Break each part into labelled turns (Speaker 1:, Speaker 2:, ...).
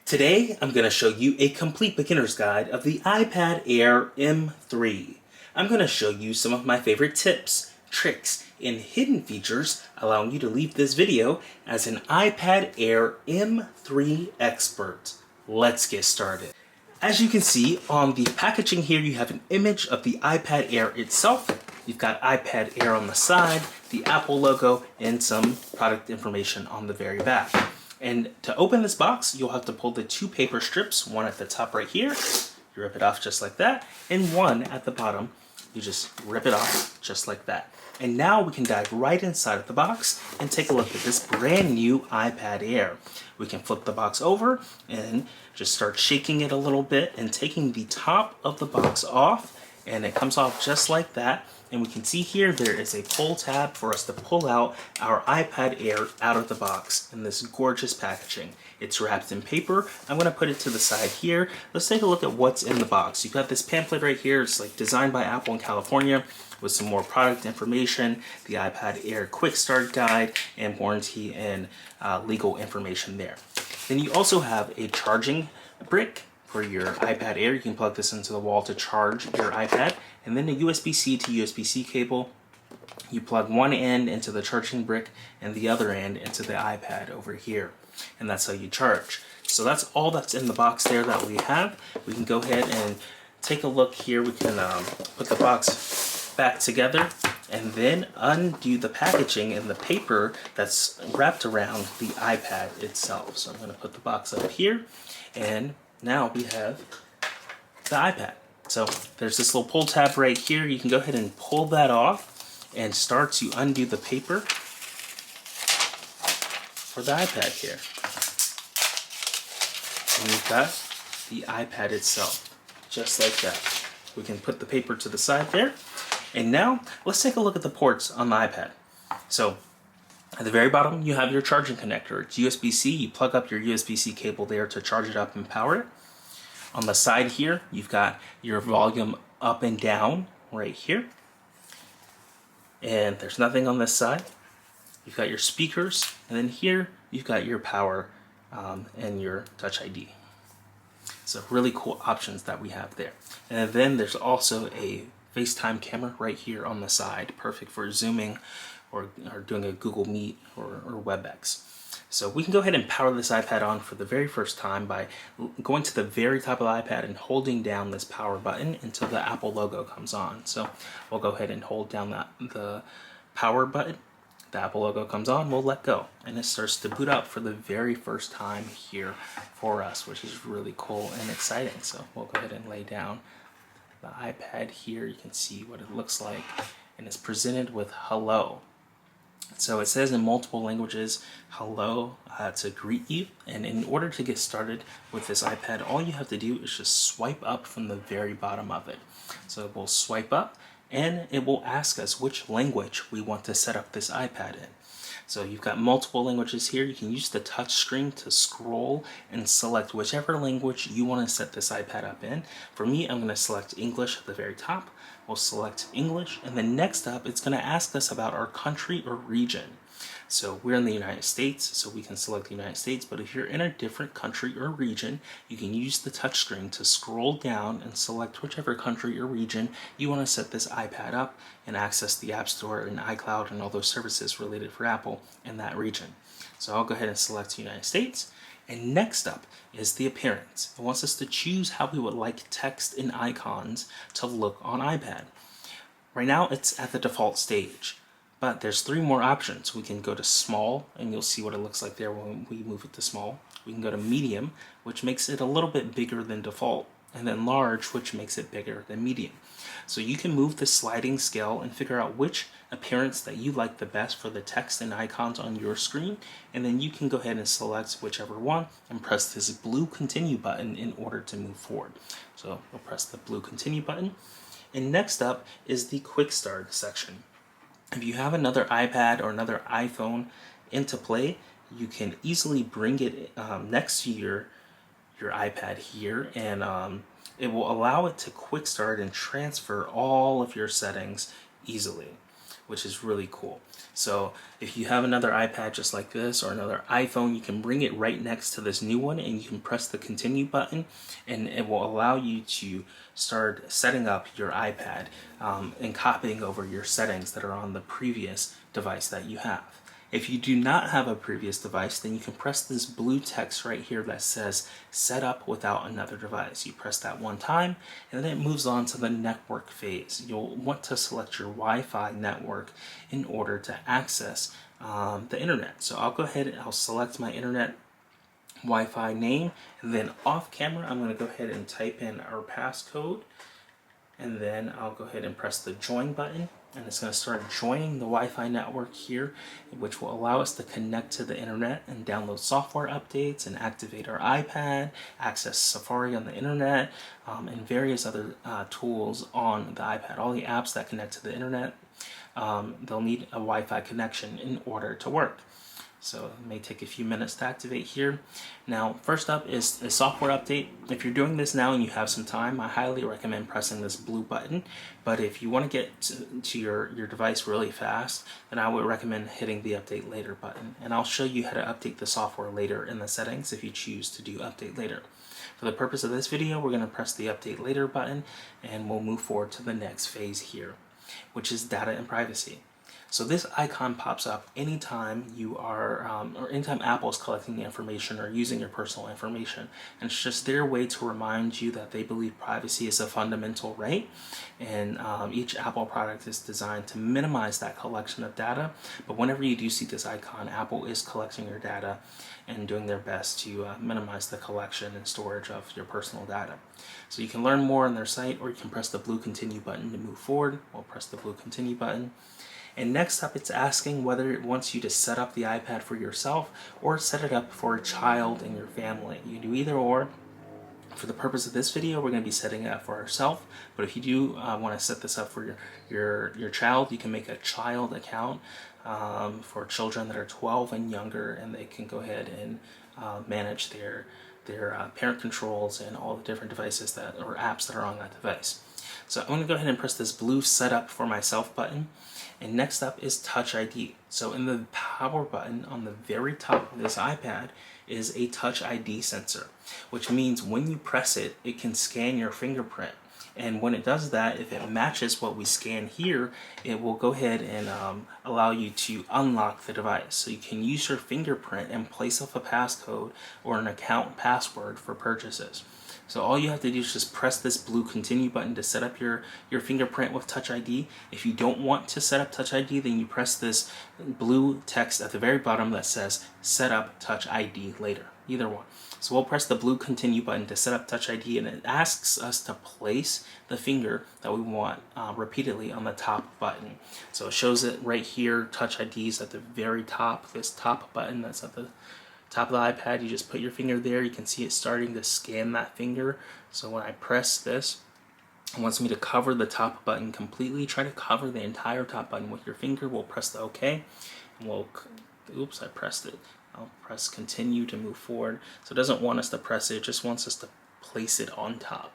Speaker 1: Today, I'm going to show you a complete beginner's guide of the iPad Air M3. I'm going to show you some of my favorite tips, tricks, and hidden features allowing you to leave this video as an iPad Air M3 expert. Let's get started. As you can see on the packaging here, you have an image of the iPad Air itself. You've got iPad Air on the side, the Apple logo, and some product information on the very back. And to open this box, you'll have to pull the two paper strips, one at the top right here, you rip it off just like that, and one at the bottom, you just rip it off just like that. And now we can dive right inside of the box and take a look at this brand new iPad Air. We can flip the box over and just start shaking it a little bit and taking the top of the box off, and it comes off just like that. And we can see here there is a pull tab for us to pull out our iPad Air out of the box in this gorgeous packaging. It's wrapped in paper. I'm going to put it to the side here. Let's take a look at what's in the box. You've got this pamphlet right here. It's like designed by Apple in California with some more product information, the iPad Air Quick Start Guide, and warranty and legal information there. Then you also have a charging brick for your iPad Air. You can plug this into the wall to charge your iPad, and then a USB-C to USB-C cable. You plug one end into the charging brick and the other end into the iPad over here, and that's how you charge. So that's all that's in the box there that we have. We can go ahead and take a look here. We can put the box back together and then undo the packaging and the paper that's wrapped around the iPad itself. So I'm going to put the box up here, and now we have the iPad. So there's this little pull tab right here. You can go ahead and pull that off and start to undo the paper for the iPad here. And you've got the iPad itself, just like that. We can put the paper to the side there. And now let's take a look at the ports on the iPad. So at the very bottom, you have your charging connector. It's USB-C. You plug up your USB-C cable there to charge it up and power it. On the side here, you've got your volume up and down right here. And there's nothing on this side. You've got your speakers. And then here, you've got your power and your Touch ID. So really cool options that we have there. And then there's also a FaceTime camera right here on the side, perfect for zooming or doing a Google Meet or WebEx. So we can go ahead and power this iPad on for the very first time by going to the very top of the iPad and holding down this power button until the Apple logo comes on. So we'll go ahead and hold down the power button. The Apple logo comes on, we'll let go, and it starts to boot up for the very first time here for us, which is really cool and exciting. So we'll go ahead and lay down the iPad here. You can see what it looks like, and it's presented with hello. So it says in multiple languages, hello, to greet you. And in order to get started with this iPad, all you have to do is just swipe up from the very bottom of it. So we'll swipe up, and it will ask us which language we want to set up this iPad in. So you've got multiple languages here. You can use the touch screen to scroll and select whichever language you want to set this iPad up in. For me, I'm going to select English at the very top. We'll select English, and then next up, it's going to ask us about our country or region. So we're in the United States, so we can select the United States, but if you're in a different country or region, you can use the touch screen to scroll down and select whichever country or region you want to set this iPad up and access the App Store and iCloud and all those services related for Apple in that region. So I'll go ahead and select the United States. And next up is the appearance. It wants us to choose how we would like text and icons to look on iPad. Right now it's at the default stage, but there's three more options. We can go to small, and you'll see what it looks like there when we move it to small. We can go to medium, which makes it a little bit bigger than default, and then large, which makes it bigger than medium. So you can move the sliding scale and figure out which appearance that you like the best for the text and icons on your screen, and then you can go ahead and select whichever one and press this blue continue button in order to move forward. So we'll press the blue continue button, and next up is the quick start section. If you have another iPad or another iPhone into play, you can easily bring it next to your iPad here, and it will allow it to quick start and transfer all of your settings easily. which is really cool. So if you have another iPad just like this or another iPhone, you can bring it right next to this new one and you can press the continue button, and it will allow you to start setting up your iPad and copying over your settings that are on the previous device that you have. If you do not have a previous device, then you can press this blue text right here that says set up without another device. You press that one time and then it moves on to the network phase. You'll want to select your Wi-Fi network in order to access the internet. So I'll go ahead and I'll select my internet Wi-Fi name, and then off camera I'm going to go ahead and type in our passcode, and then I'll go ahead and press the join button, and it's going to start joining the Wi-Fi network here, which will allow us to connect to the internet and download software updates and activate our iPad, access Safari on the internet, and various other tools on the iPad. All the apps that connect to the internet, they'll need a Wi-Fi connection in order to work. So it may take a few minutes to activate here. Now, first up is a software update. If you're doing this now and you have some time, I highly recommend pressing this blue button. But if you want to get to your device really fast, then I would recommend hitting the update later button. And I'll show you how to update the software later in the settings if you choose to do update later. For the purpose of this video, we're going to press the update later button and we'll move forward to the next phase here, which is data and privacy. So this icon pops up anytime you are, or anytime Apple is collecting information or using your personal information. And it's just their way to remind you that they believe privacy is a fundamental right. And each Apple product is designed to minimize that collection of data. But whenever you do see this icon, Apple is collecting your data and doing their best to minimize the collection and storage of your personal data. So you can learn more on their site, or you can press the blue continue button to move forward. We'll press the blue continue button. And next up, it's asking whether it wants you to set up the iPad for yourself or set it up for a child in your family. You can do either or. For the purpose of this video, we're going to be setting it up for ourselves. But if you do want to set this up for your child, you can make a child account for children that are 12 and younger, and they can go ahead and manage their parent controls and all the different devices or apps that are on that device. So I'm going to go ahead and press this blue Setup for Myself button. And next up is Touch ID. So in the power button on the very top of this iPad is a Touch ID sensor, which means when you press it, it can scan your fingerprint. And when it does that, if it matches what we scan here, it will go ahead and allow you to unlock the device. So you can use your fingerprint in place of a passcode or an account password for purchases. So all you have to do is just press this blue continue button to set up your fingerprint with Touch ID. If you don't want to set up Touch ID, then you press this blue text at the very bottom that says set up Touch ID later, either one. So we'll press the blue continue button to set up Touch ID, and it asks us to place the finger that we want repeatedly on the top button. So it shows it right here, Touch ID is at the very top, this top button that's at the top of the iPad. You just put your finger there. You can see it starting to scan that finger. So when I press this, it wants me to cover the top button completely. Try to cover the entire top button with your finger. We'll press the OK. And oops, I pressed it. I'll press continue to move forward. So it doesn't want us to press it. It just wants us to place it on top.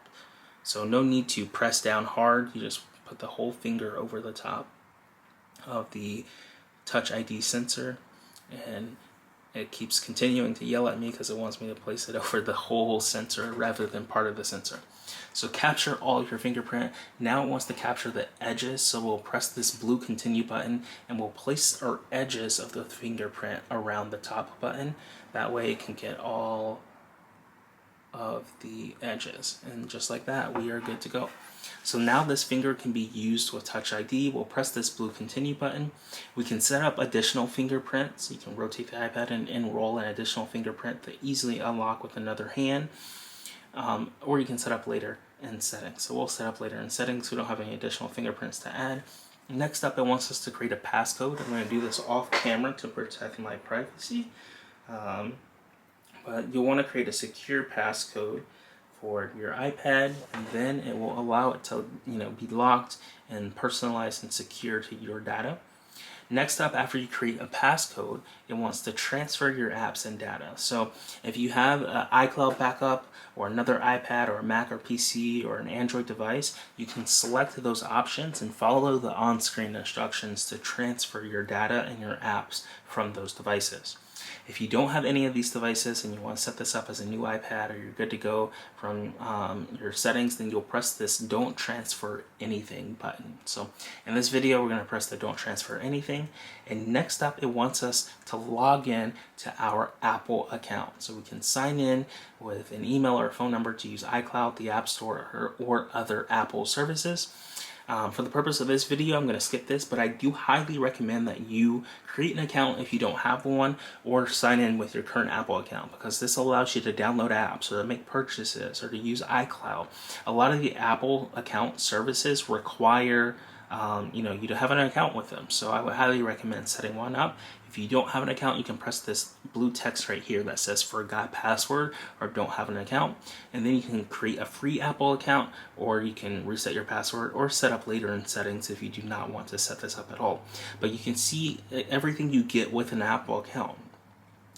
Speaker 1: So no need to press down hard. You just put the whole finger over the top of the Touch ID sensor, and it keeps continuing to yell at me because it wants me to place it over the whole sensor rather than part of the sensor. So capture all of your fingerprint. Now it wants to capture the edges, so we'll press this blue continue button and we'll place our edges of the fingerprint around the top button. That way it can get all of the edges, and just like that we are good to go. So now this finger can be used with Touch ID. We'll press this blue continue button. We can set up additional fingerprints. You can rotate the iPad and enroll an additional fingerprint to easily unlock with another hand, or you can set up later in settings. So we'll set up later in settings. We don't have any additional fingerprints to add. Next up, it wants us to create a passcode. I'm going to do this off camera to protect my privacy. But you'll want to create a secure passcode for your iPad, and then it will allow it to be locked and personalized and secure to your data. Next up, after you create a passcode, it wants to transfer your apps and data. So if you have an iCloud backup or another iPad or a Mac or PC or an Android device, you can select those options and follow the on-screen instructions to transfer your data and your apps from those devices. If you don't have any of these devices and you want to set this up as a new iPad, or you're good to go from your settings, then you'll press this Don't Transfer Anything button. So in this video, we're going to press the Don't Transfer Anything. And next up, it wants us to log in to our Apple account. So we can sign in with an email or a phone number to use iCloud, the App Store, or other Apple services. For the purpose of this video, I'm going to skip this, but I do highly recommend that you create an account if you don't have one, or sign in with your current Apple account, because this allows you to download apps or to make purchases or to use iCloud. A lot of the Apple account services require you to have an account with them. So I would highly recommend setting one up. If you don't have an account, you can press this blue text right here that says forgot password or don't have an account. And then you can create a free Apple account, or you can reset your password or set up later in settings if you do not want to set this up at all. But you can see everything you get with an Apple account.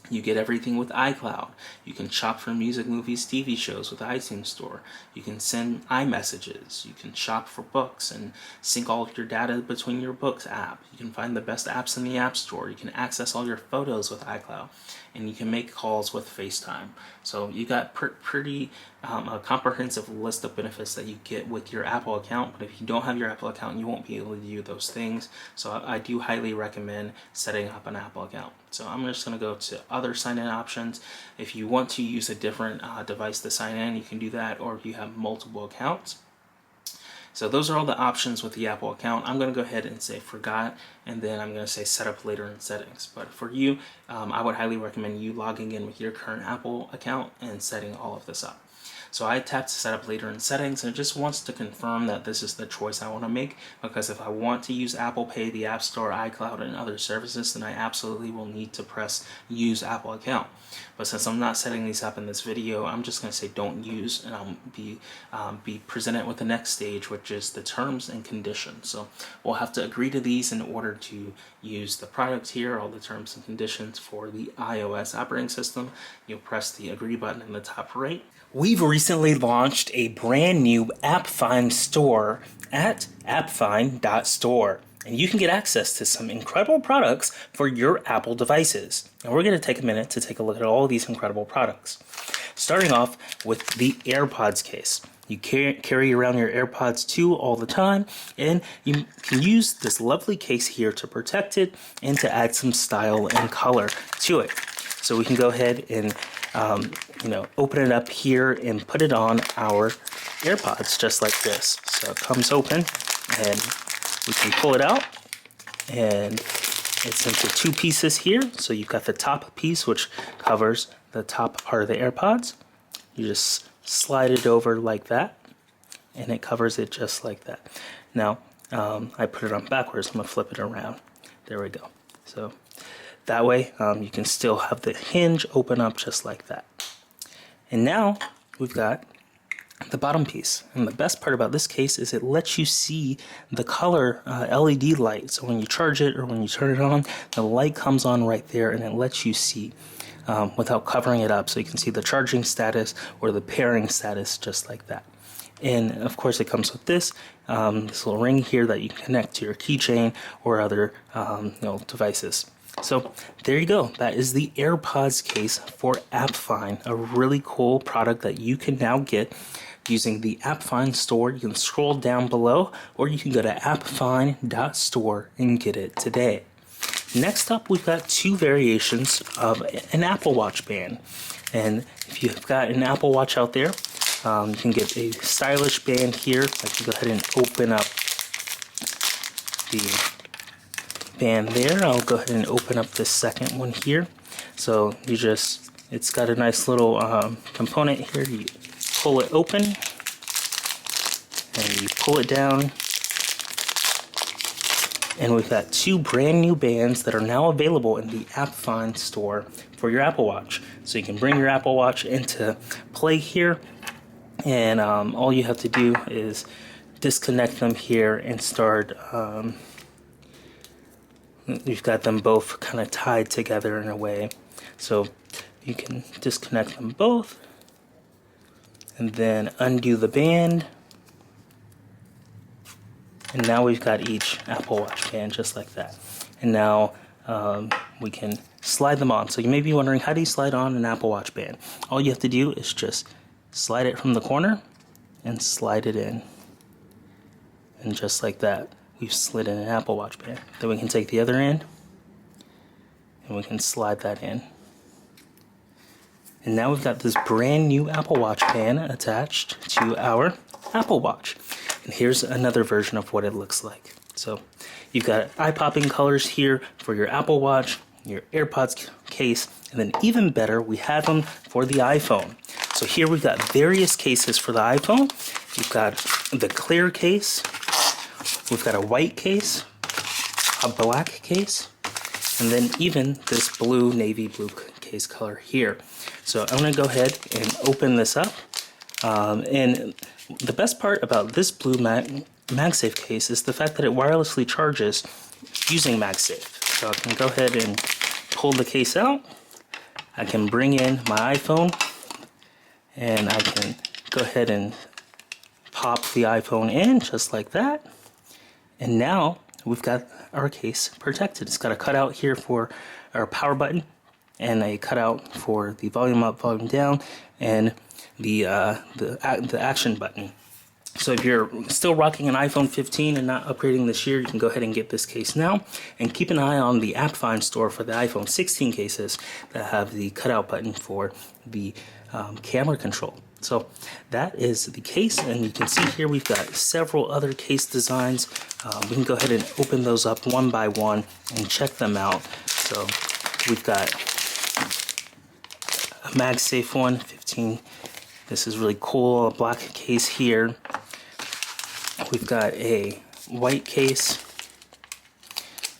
Speaker 1: You get everything with iCloud. You can shop for music, movies, TV shows with iTunes Store. You can send iMessages. You can shop for books and sync all of your data between your books app. You can find the best apps in the App Store. You can access all your photos with iCloud. And you can make calls with FaceTime. So you got pretty a comprehensive list of benefits that you get with your Apple account. But if you don't have your Apple account, you won't be able to do those things. So I do highly recommend setting up an Apple account. So I'm just going to go to other sign-in options. If you want to use a different device to sign in, you can do that, or if you have multiple accounts. So those are all the options with the Apple account. I'm going to go ahead and say forgot, and then I'm going to say set up later in settings. But for you, I would highly recommend you logging in with your current Apple account and setting all of this up. So I tapped set up later in settings, and it just wants to confirm that this is the choice I want to make, because if I want to use Apple Pay, the App Store, iCloud, and other services, then I absolutely will need to press use Apple account. But since I'm not setting these up in this video, I'm just going to say don't use, and I'll be presented with the next stage, which is the terms and conditions. So we'll have to agree to these in order to use the product here, all the terms and conditions for the iOS operating system. You'll press the agree button in the top right. We've recently launched a brand new AppFind Store at appfind.store. And you can get access to some incredible products for your Apple devices. And we're going to take a minute to take a look at all of these incredible products. Starting off with the AirPods case. You carry around your AirPods 2 all the time, and you can use this lovely case here to protect it and to add some style and color to it. So we can go ahead and open it up here and put it on our AirPods just like this. So it comes open, and we can pull it out, and it's into two pieces here. So you've got the top piece, which covers the top part of the AirPods. You just slide it over like that, and it covers it just like that. Now, I put it on backwards. I'm going to flip it around. There we go. So that way, you can still have the hinge open up just like that. And now we've got the bottom piece. And the best part about this case is it lets you see the color LED light. So when you charge it or when you turn it on, the light comes on right there, and it lets you see without covering it up. So you can see the charging status or the pairing status just like that. And of course it comes with this little ring here that you can connect to your keychain or other devices. So there you go. That is the AirPods case for AppFind, a really cool product that you can now get using the AppFind Store. You can scroll down below, or you can go to appfind.store and get it today. Next up, we've got two variations of an Apple Watch band. And if you've got an Apple Watch out there, you can get a stylish band here. I can go ahead and open up the band there. I'll go ahead and open up the second one here. So it's got a nice little component here. You pull it open, and you pull it down, and we've got two brand new bands that are now available in the AppFind Store for your Apple Watch. So you can bring your Apple Watch into play here, and all you have to do is disconnect them here and start you've got them both kind of tied together in a way. So you can disconnect them both and then undo the band. And now we've got each Apple Watch band just like that. And now we can slide them on. So you may be wondering, how do you slide on an Apple Watch band? All you have to do is just slide it from the corner and slide it in. And just like that, we've slid in an Apple Watch band. Then we can take the other end and we can slide that in. And now we've got this brand new Apple Watch band attached to our Apple Watch. And here's another version of what it looks like. So you've got eye-popping colors here for your Apple Watch, your AirPods case, and then even better, we have them for the iPhone. So here we've got various cases for the iPhone. We've got the clear case, we've got a white case, a black case, and then even this blue, navy blue case color here. So I'm going to go ahead and open this up. And the best part about this blue MagSafe case is the fact that it wirelessly charges using MagSafe. So I can go ahead and pull the case out. I can bring in my iPhone and I can go ahead and pop the iPhone in just like that. And now we've got our case protected. It's got a cutout here for our power button and a cutout for the volume up, volume down, and the action button. So if you're still rocking an iPhone 15 and not upgrading this year, you can go ahead and get this case now. And keep an eye on the AppFind Store for the iPhone 16 cases that have the cutout button for the camera control. So that is the case, and you can see here we've got several other case designs. We can go ahead and open those up one by one and check them out. So we've got a MagSafe one, 15. This is really cool, a black case here. We've got a white case.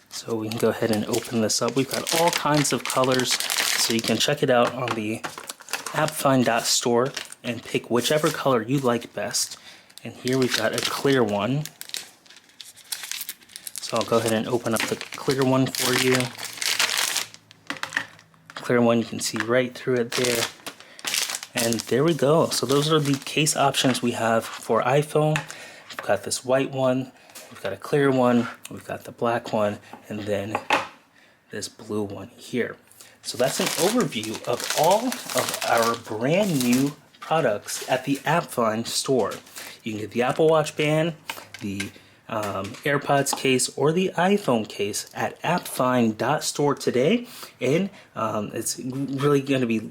Speaker 1: So we can go ahead and open this up. We've got all kinds of colors, so you can check it out on the AppFind.store and pick whichever color you like best. And here we've got a clear one. So I'll go ahead and open up the clear one for you. Clear one, you can see right through it there. And there we go. So those are the case options we have for iPhone. We've got this white one, we've got a clear one, we've got the black one, and then this blue one here. So that's an overview of all of our brand new products at the AppFind Store. You can get the Apple Watch band, the AirPods case, or the iPhone case at appfind.store today, and it's really going to be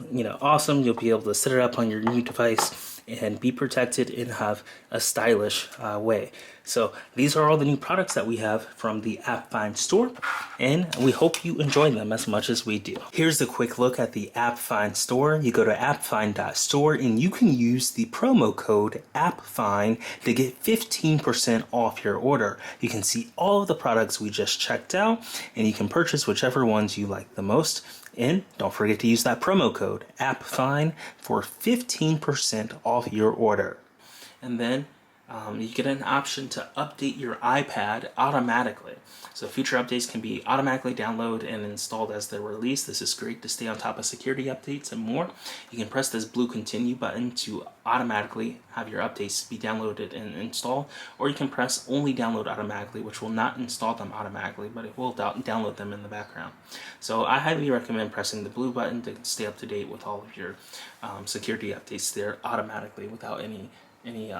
Speaker 1: awesome. You'll be able to set it up on your new device and be protected and have a stylish way. So these are all the new products that we have from the AppFind Store, and we hope you enjoy them as much as we do. Here's a quick look at the AppFind Store. You go to appfind.store and you can use the promo code AppFind to get 15% off your order. You can see all of the products we just checked out, and you can purchase whichever ones you like the most. And don't forget to use that promo code AppFind for 15% off your order. And then you get an option to update your iPad automatically. So future updates can be automatically downloaded and installed as they're released. This is great to stay on top of security updates and more. You can press this blue continue button to automatically have your updates be downloaded and installed, or you can press only download automatically, which will not install them automatically, but it will download them in the background. So I highly recommend pressing the blue button to stay up to date with all of your security updates there automatically without any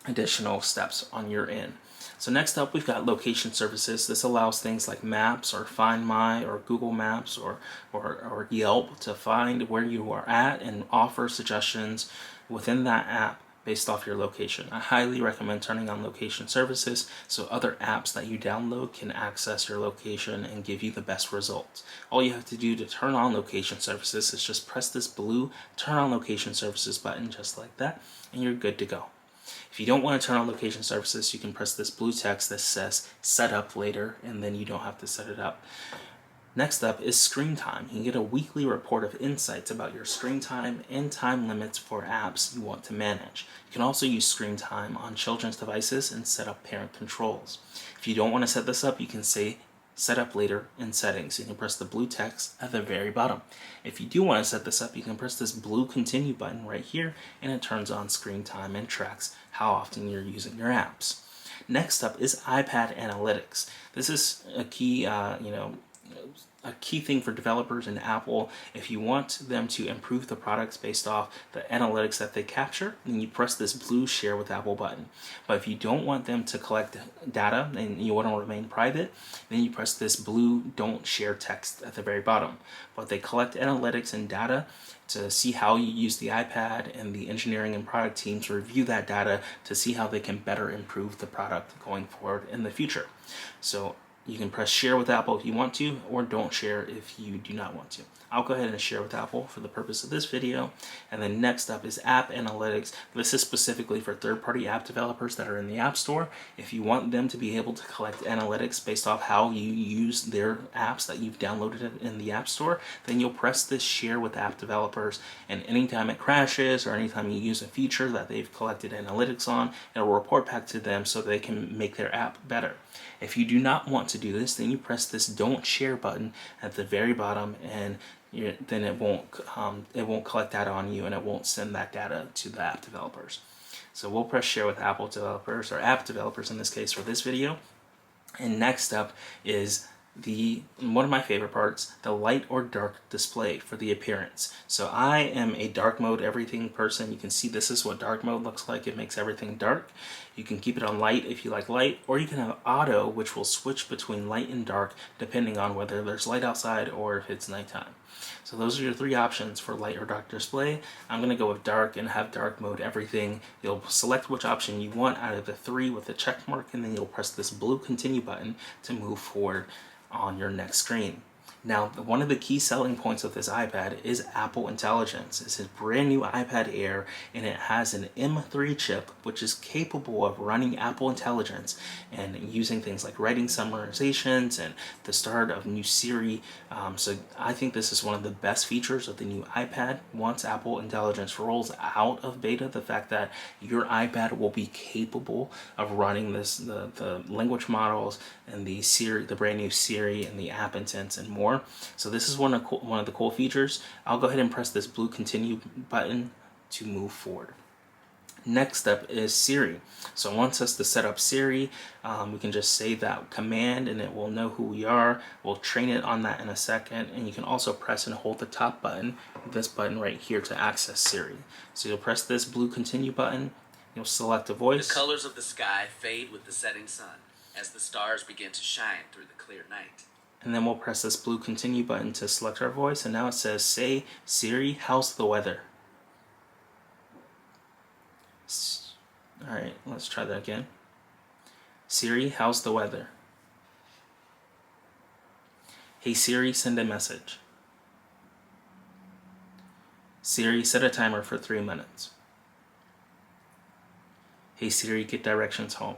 Speaker 1: additional steps on your end. So next up, we've got location services. This allows things like Maps or Find My or Google Maps or Yelp to find where you are at and offer suggestions within that app based off your location. I highly recommend turning on location services so other apps that you download can access your location and give you the best results. All you have to do to turn on location services is just press this blue turn on location services button just like that, and you're good to go. If you don't want to turn on location services, you can press this blue text that says set up later, and then you don't have to set it up. Next up is screen time. You can get a weekly report of insights about your screen time and time limits for apps you want to manage. You can also use screen time on children's devices and set up parent controls. If you don't want to set this up, you can say set up later in settings. You can press the blue text at the very bottom. If you do want to set this up, you can press this blue continue button right here, and it turns on screen time and tracks how often you're using your apps. Next up is iPad Analytics. This is a key, a key thing for developers in Apple. If you want them to improve the products based off the analytics that they capture, then you press this blue Share with Apple button. But if you don't want them to collect data and you want to remain private, then you press this blue Don't Share text at the very bottom. But they collect analytics and data to see how you use the iPad, and the engineering and product teams review that data to see how they can better improve the product going forward in the future. So you can press Share with Apple if you want to, or Don't Share if you do not want to. I'll go ahead and share with Apple for the purpose of this video. And then next up is App Analytics. This is specifically for third-party app developers that are in the App Store. If you want them to be able to collect analytics based off how you use their apps that you've downloaded in the App Store, then you'll press this Share with App Developers, and anytime it crashes or anytime you use a feature that they've collected analytics on, it'll report back to them so they can make their app better. If you do not want to do this, then you press this Don't Share button at the very bottom, and then it won't collect data on you, and it won't send that data to the app developers. So we'll press Share with Apple developers, or app developers in this case, for this video. And next up is one of my favorite parts, the light or dark display for the appearance. So I am a dark mode everything person. You can see this is what dark mode looks like. It makes everything dark. You can keep it on light if you like light, or you can have auto, which will switch between light and dark depending on whether there's light outside or if it's nighttime. So those are your three options for light or dark display. I'm going to go with dark and have dark mode everything. You'll select which option you want out of the three with a check mark, and then you'll press this blue continue button to move forward on your next screen. Now, one of the key selling points of this iPad is Apple Intelligence. It's a brand new iPad Air, and it has an M3 chip, which is capable of running Apple Intelligence and using things like writing summarizations and the start of new Siri. So I think this is one of the best features of the new iPad. Once Apple Intelligence rolls out of beta, the fact that your iPad will be capable of running the language models and the brand new Siri and the app intents and more. So this is one of the cool features. I'll go ahead and press this blue continue button to move forward. Next up is Siri. So it wants us to set up Siri. We can just say that command and it will know who we are. We'll train it on that in a second. And you can also press and hold the top button, this button right here, to access Siri. So you'll press this blue continue button. You'll select a voice.
Speaker 2: The colors of the sky fade with the setting sun as the stars begin to shine through the clear night.
Speaker 1: And then we'll press this blue continue button to select our voice, and now it says, say, Siri, how's the weather? Alright, let's try that again. Siri, how's the weather? Hey Siri, send a message. Siri, set a timer for 3 minutes. Hey Siri, get directions home.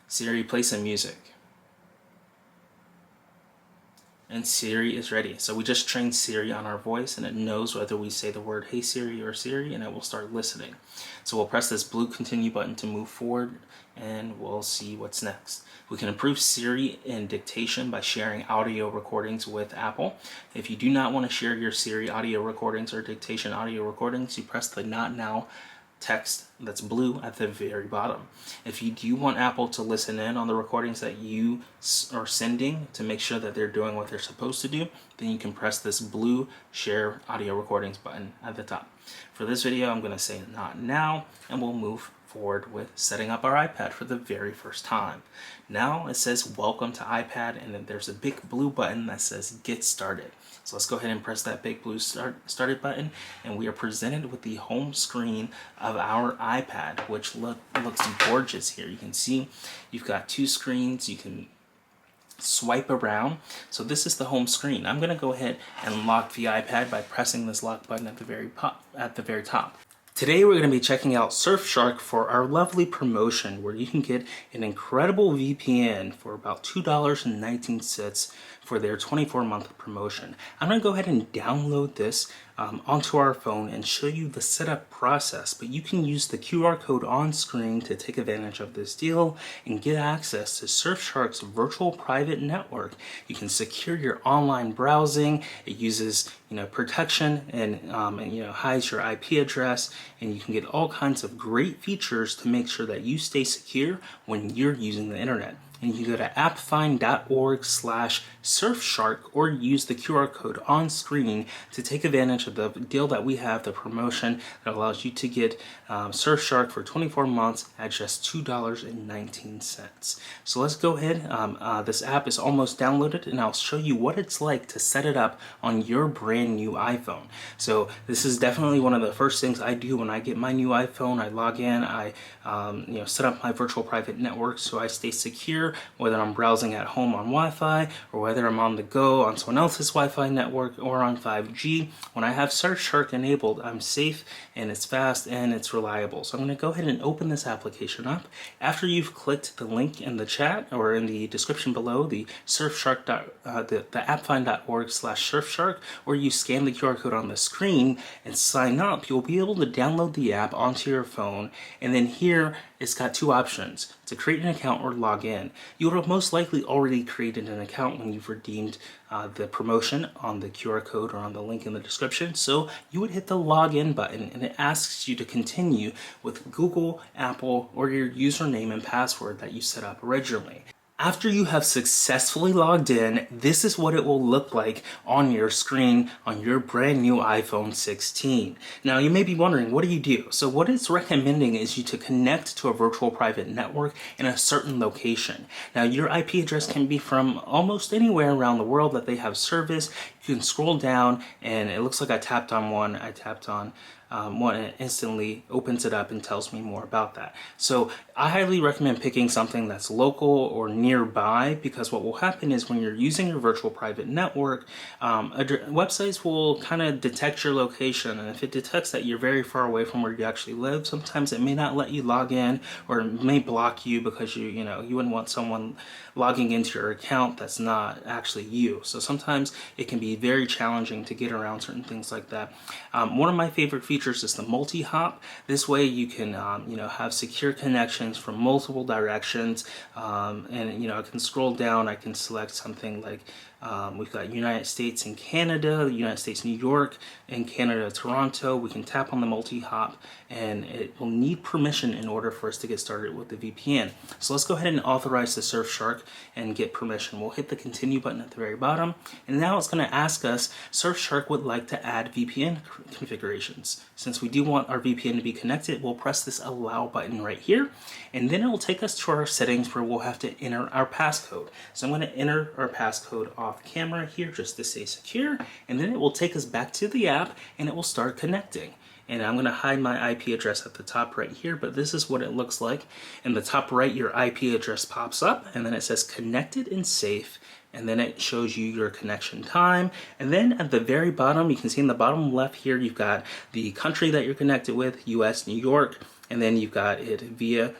Speaker 1: Siri, play some music. And Siri is ready. So we just trained Siri on our voice, and it knows whether we say the word Hey Siri or Siri, and it will start listening. So we'll press this blue continue button to move forward, and we'll see what's next. We can improve Siri in dictation by sharing audio recordings with Apple. If you do not want to share your Siri audio recordings or dictation audio recordings, you press the Not Now text that's blue at the very bottom. If you do want Apple to listen in on the recordings that you are sending to make sure that they're doing what they're supposed to do, then you can press this blue Share Audio Recordings button at the top. For this video, I'm going to say Not Now, and we'll move forward with setting up our iPad for the very first time. Now it says Welcome to iPad, and then there's a big blue button that says Get Started. So let's go ahead and press that big blue started button, and we are presented with the home screen of our iPad, which looks gorgeous here. You can see you've got two screens. You can swipe around. So this is the home screen. I'm going to go ahead and lock the iPad by pressing this lock button at the very top. Today we're going to be checking out Surfshark for our lovely promotion where you can get an incredible VPN for about $2.19 for their 24-month promotion. I'm going to go ahead and download this onto our phone and show you the setup process, but you can use the QR code on screen to take advantage of this deal and get access to Surfshark's virtual private network. You can secure your online browsing. It uses protection and hides your IP address, and you can get all kinds of great features to make sure that you stay secure when you're using the internet. And you can go to appfind.org/Surfshark or use the QR code on screen to take advantage of the deal that we have, the promotion that allows you to get Surfshark for 24 months at just $2.19. So let's go ahead. This app is almost downloaded, and I'll show you what it's like to set it up on your brand new iPhone. So this is definitely one of the first things I do when I get my new iPhone. I log in, I set up my virtual private network so I stay secure, whether I'm browsing at home on Wi-Fi or whether I'm on the go on someone else's Wi-Fi network or on 5G. When I have Surfshark enabled, I'm safe and it's fast and it's reliable. So I'm going to go ahead and open this application up. After you've clicked the link in the chat or in the description below, the Surfshark, the appfind.org/Surfshark, or you scan the QR code on the screen and sign up, you'll be able to download the app onto your phone. And then here it's got two options: to create an account or log in. You would have most likely already created an account when you've redeemed the promotion on the QR code or on the link in the description. So you would hit the login button and it asks you to continue with Google, Apple, or your username and password that you set up originally. After you have successfully logged in, this is what it will look like on your screen on your brand new iPhone 16. Now you may be wondering, what do you do? So what it's recommending is you to connect to a virtual private network in a certain location. Now your IP address can be from almost anywhere around the world that they have service. You can scroll down and it looks like I tapped on one. I tapped on one, and it instantly opens it up and tells me more about that. So I highly recommend picking something that's local or nearby, because what will happen is when you're using your virtual private network, websites will kind of detect your location, and if it detects that you're very far away from where you actually live, sometimes it may not let you log in, or it may block you because you wouldn't want someone logging into your account that's not actually you. So sometimes it can be very challenging to get around certain things like that. One of my favorite features is the multi-hop. This way you can have secure connections from multiple directions, and I can scroll down. I can select something like we've got United States and Canada, United States, New York, and Canada, Toronto. We can tap on the multi-hop, and it will need permission in order for us to get started with the VPN. So let's go ahead and authorize the Surfshark and get permission. We'll hit the continue button at the very bottom, and now it's going to ask us, Surfshark would like to add VPN configurations. Since we do want our VPN to be connected, we'll press this allow button right here, and then it will take us to our settings where we'll have to enter our passcode. So I'm going to enter our passcode off camera here just to stay secure, and then it will take us back to the app and it will start connecting. And I'm going to hide my IP address at the top right here, but this is what it looks like. In the top right, your IP address pops up, and then it says connected and safe, and then it shows you your connection time. And then at the very bottom, you can see in the bottom left here, you've got the country that you're connected with, US, New York, and then you've got it via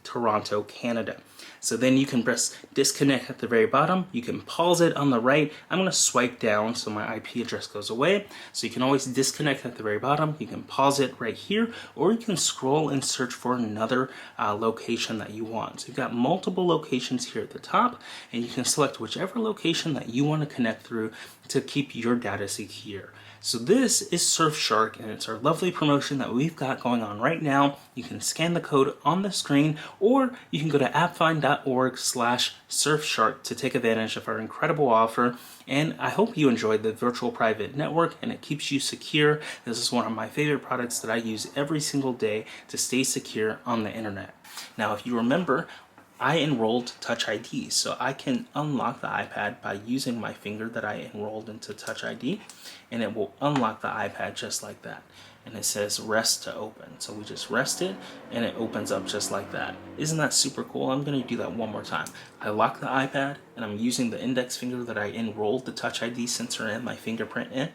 Speaker 1: Toronto, Canada. So then you can press disconnect at the very bottom. You can pause it on the right. I'm going to swipe down so my IP address goes away. So you can always disconnect at the very bottom. You can pause it right here, or you can scroll and search for another location that you want. So you've got multiple locations here at the top, and you can select whichever location that you want to connect through to keep your data secure. So this is Surfshark, and it's our lovely promotion that we've got going on right now. You can scan the code on the screen, or you can go to appfind.org/Surfshark to take advantage of our incredible offer. And I hope you enjoyed the virtual private network and it keeps you secure. This is one of my favorite products that I use every single day to stay secure on the internet. Now, if you remember, I enrolled Touch ID, so I can unlock the iPad by using my finger that I enrolled into Touch ID, and it will unlock the iPad just like that. And it says rest to open. So we just rest it and it opens up just like that. Isn't that super cool? I'm going to do that one more time. I lock the iPad and I'm using the index finger that I enrolled the Touch ID sensor and my fingerprint in,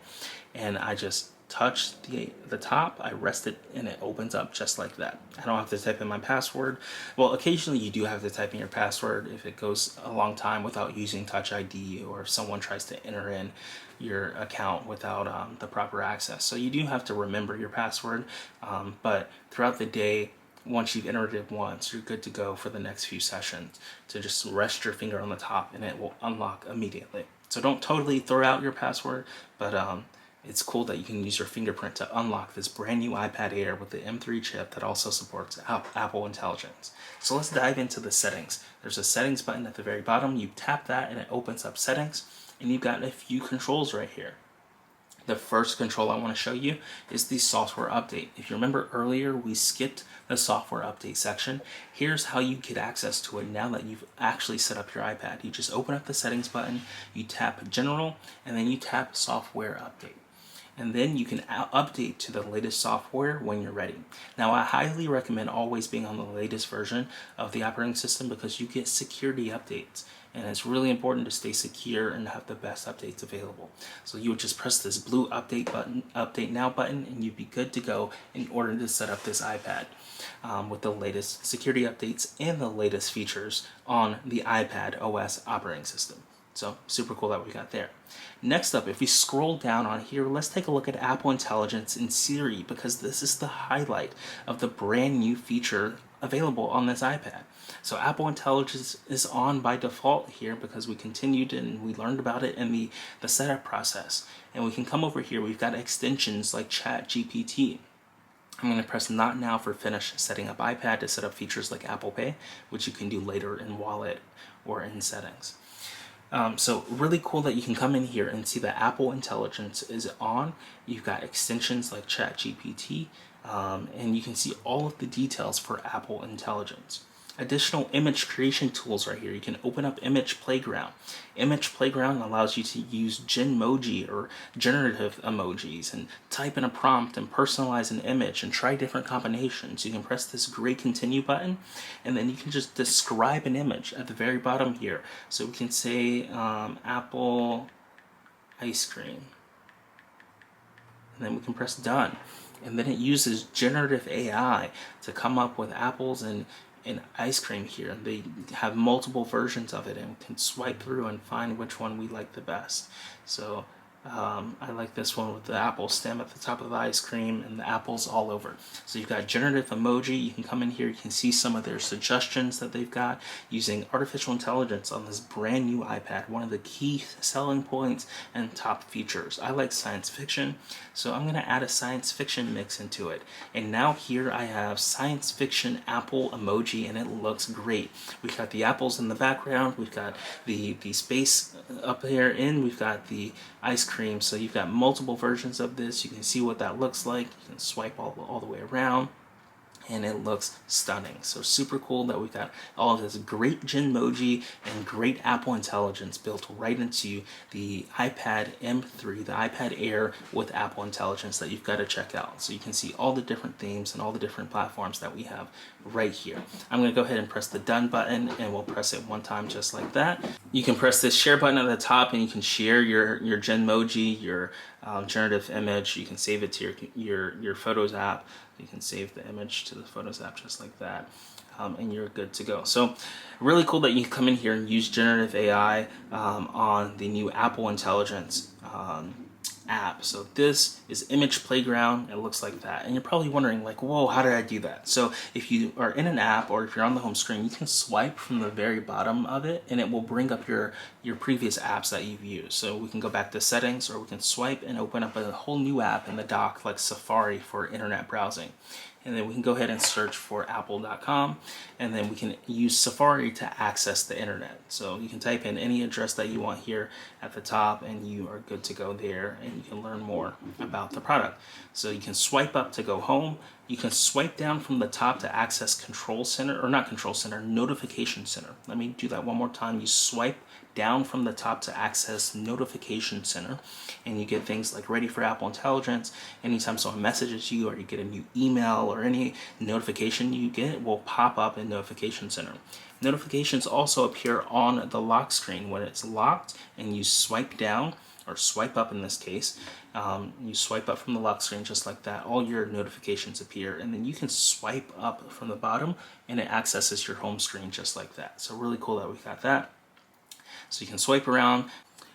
Speaker 1: and I just touch the top, I rest it, and it opens up just like that. I don't have to type in my password. Well, occasionally you do have to type in your password if it goes a long time without using Touch ID, or if someone tries to enter in your account without the proper access. So you do have to remember your password, but throughout the day, once you've entered it once, you're good to go for the next few sessions to just rest your finger on the top and it will unlock immediately. So don't totally throw out your password, but it's cool that you can use your fingerprint to unlock this brand new iPad Air with the M3 chip that also supports Apple Intelligence. So let's dive into the settings. There's a settings button at the very bottom. You tap that and it opens up settings, and you've got a few controls right here. The first control I want to show you is the software update. If you remember earlier, we skipped the software update section. Here's how you get access to it now that you've actually set up your iPad. You just open up the settings button, you tap general, and then you tap software update. And then you can update to the latest software when you're ready. Now, I highly recommend always being on the latest version of the operating system because you get security updates, and it's really important to stay secure and have the best updates available. So you would just press this blue update now button, and you'd be good to go in order to set up this iPad with the latest security updates and the latest features on the iPad OS operating system. So super cool that we got there. Next up, if we scroll down on here, let's take a look at Apple Intelligence in Siri, because this is the highlight of the brand new feature available on this iPad. So Apple Intelligence is on by default here because we continued and we learned about it in the setup process. And we can come over here, we've got extensions like ChatGPT. I'm going to press Not Now for finish setting up iPad to set up features like Apple Pay, which you can do later in Wallet or in settings. So really cool that you can come in here and see that Apple Intelligence is on. You've got extensions like ChatGPT, and you can see all of the details for Apple Intelligence. Additional image creation tools right here. You can open up Image Playground. Image Playground allows you to use Genmoji or generative emojis and type in a prompt and personalize an image and try different combinations. You can press this gray continue button, and then you can just describe an image at the very bottom here. So we can say apple ice cream, and then we can press done. And then it uses generative AI to come up with apples and ice cream here. They have multiple versions of it, and we can swipe through and find which one we like the best. So I like this one with the apple stem at the top of the ice cream and the apples all over. So you've got generative emoji. You can come in here, you can see some of their suggestions that they've got using artificial intelligence on this brand new iPad. One of the key selling points and top features. I like science fiction, so I'm going to add a science fiction mix into it. And now here I have science fiction apple emoji, and it looks great. We've got the apples in the background, we've got the space up here, and we've got the ice cream. So you've got multiple versions of this. You can see what that looks like. You can swipe all the way around, and it looks stunning. So super cool that we've got all of this great Genmoji and great Apple Intelligence built right into the iPad M3, the iPad Air with Apple Intelligence that you've got to check out. So you can see all the different themes and all the different platforms that we have right here. I'm going to go ahead and press the done button, and we'll press it one time just like that. You can press this share button at the top, and you can share your Genmoji, your generative image. You can save it to your Photos app. You can save the image to the Photos app just like that, and you're good to go. So really cool that you can come in here and use generative AI on the new Apple Intelligence app. So this is Image Playground. It looks like that, and you're probably wondering like, whoa, how did I do that? So if you are in an app or if you're on the home screen, you can swipe from the very bottom of it, and it will bring up your previous apps that you've used. So we can go back to settings, or we can swipe and open up a whole new app in the dock like Safari for internet browsing. And then we can go ahead and search for apple.com, and then we can use Safari to access the internet. So you can type in any address that you want here at the top, and you are good to go there, and you can learn more about the product. So you can swipe up to go home. You can swipe down from the top to access Control Center, or not Control Center, Notification Center. Let me do that one more time. You swipe down from the top to access Notification Center, and you get things like Ready for Apple Intelligence. Anytime someone messages you, or you get a new email, or any notification you get will pop up in Notification Center. Notifications also appear on the lock screen when it's locked, and you swipe down. or swipe up in this case. You swipe up from the lock screen just like that, all your notifications appear, and then you can swipe up from the bottom and it accesses your home screen just like that. So really cool that we got that. So you can swipe around,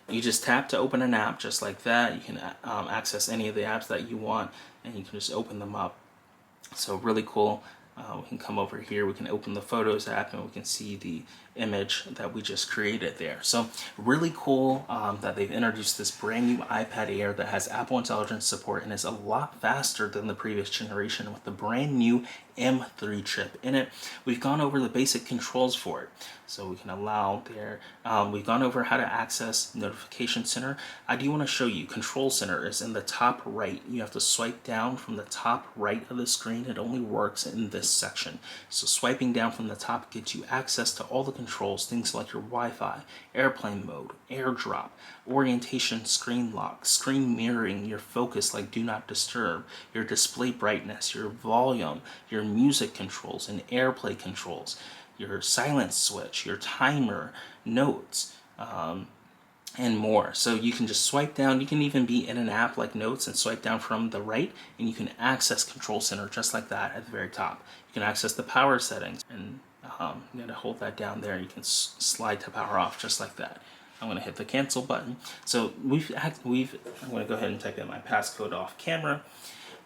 Speaker 1: you just tap to open an app just like that. You can access any of the apps that you want, and you can just open them up. So really cool. We can come over here, we can open the Photos app, and we can see the image that we just created there. So really cool that they've introduced this brand new iPad Air that has Apple Intelligence support and is a lot faster than the previous generation with the brand new M3 chip in it. We've gone over the basic controls for it. So we can allow there, we've gone over how to access Notification Center. I do want to show you, Control Center is in the top right. You have to swipe down from the top right of the screen. It only works in this section. So swiping down from the top gets you access to all the controls, things like your Wi-Fi, airplane mode, AirDrop, orientation, screen lock, screen mirroring, your focus like do not disturb, your display brightness, your volume, your music controls and AirPlay controls, your silence switch, your timer, notes, and more. So you can just swipe down. You can even be in an app like Notes and swipe down from the right, and you can access Control Center just like that at the very top. You can access the power settings, and you gotta hold that down there. You can slide to power off just like that. I'm gonna hit the cancel button. So I'm gonna go ahead and type in my passcode off camera,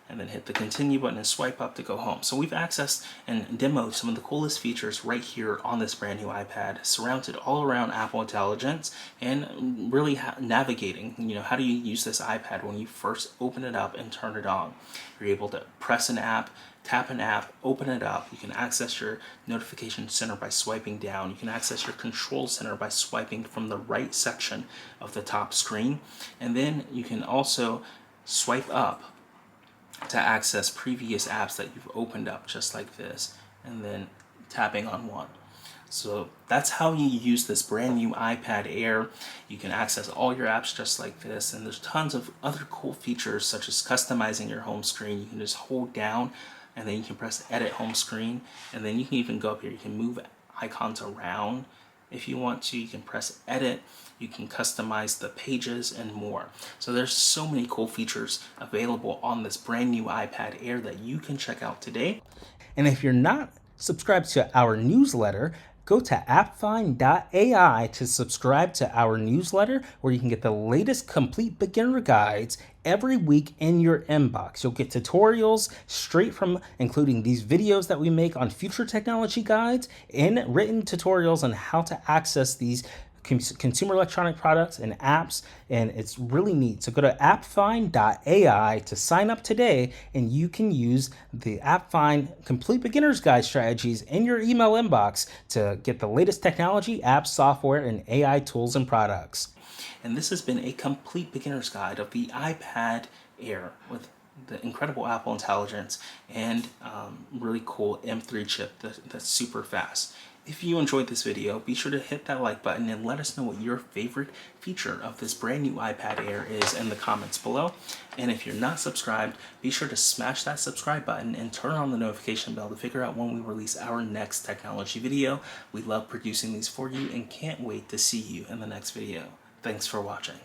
Speaker 1: and then hit the continue button and swipe up to go home. So we've accessed and demoed some of the coolest features right here on this brand new iPad, surrounded all around Apple Intelligence, and really navigating, how do you use this iPad when you first open it up and turn it on. You're able to press an app, tap an app, open it up. You can access your Notification Center by swiping down. You can access your Control Center by swiping from the right section of the top screen. And then you can also swipe up to access previous apps that you've opened up just like this, and then tapping on one. So that's how you use this brand new iPad Air. You can access all your apps just like this, and there's tons of other cool features such as customizing your home screen. You can just hold down and then you can press edit home screen, and then you can even go up here. You can move icons around if you want to. You can press edit, you can customize the pages and more. So there's so many cool features available on this brand new iPad Air that you can check out today. And if you're not subscribed to our newsletter, go to appfind.ai to subscribe to our newsletter, where you can get the latest complete beginner guides every week in your inbox. You'll get tutorials straight from, including these videos that we make on future technology guides, and written tutorials on how to access these consumer electronic products and apps, and it's really neat. So go to appfind.ai to sign up today, and you can use the AppFind Complete Beginner's Guide strategies in your email inbox to get the latest technology, apps, software, and AI tools and products. And this has been a complete beginner's guide of the iPad Air with the incredible Apple Intelligence and really cool M3 chip that's super fast. If you enjoyed this video, be sure to hit that like button and let us know what your favorite feature of this brand new iPad Air is in the comments below. And if you're not subscribed, be sure to smash that subscribe button and turn on the notification bell to figure out when we release our next technology video. We love producing these for you and can't wait to see you in the next video. Thanks for watching.